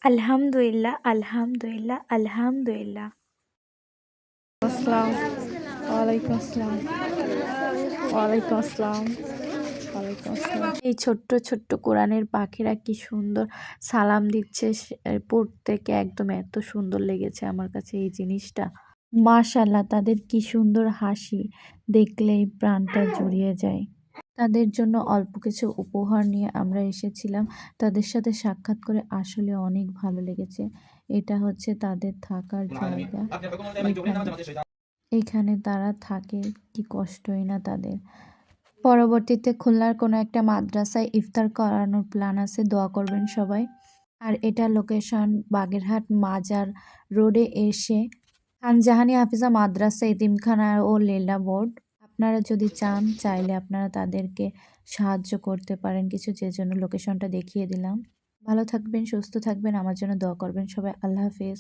আলহামদুলিল্লাহ, আলহামদুলিল্লাহ, আলহামদুলিল্লাহ। আসসালাম। ওয়ালাইকুম আসসালাম। ওয়ালাইকুম আসসালাম। ওয়ালাইকুম আসসালাম। এই ছোট্ট ছোট্ট কোরআনের পাখিরা কি সুন্দর সালাম দিচ্ছে, প্রত্যেকে একদম এত সুন্দর লেগেছে আমার কাছে এই জিনিসটা। মাশাআল্লাহ, তাদের কি সুন্দর হাসি, দেখলেই প্রাণটা জুড়িয়ে যায়। তাদের জন্য অল্প কিছু উপহার নিয়ে আমরা এসেছিলাম। তাদের সাথে সাক্ষাৎ করে আসলে অনেক ভালো লেগেছে। এটা হচ্ছে তাদের থাকার জায়গা। এখানে তারা থাকে, কি কষ্টই না তাদের। পরবর্তীতে খুলনার কোনো একটা মাদ্রাসায় ইফতার করানোর প্ল্যান আছে, দোয়া করবেন সবাই। আর এটা লোকেশন বাগেরহাট মাজার রোডে এসে খান জাহানি হাফিজা মাদ্রাসা, এতিমখানা ও লেলা বোর্ড। আপনারা যদি চাইলে আপনারা তাদেরকে সাহায্য করতে পারেন কিছু, যে জন্য লোকেশনটা দেখিয়ে দিলাম। ভালো থাকবেন, সুস্থ থাকবেন, আমার জন্য দোয়া করবেন সবাই। আল্লাহ হাফিজ।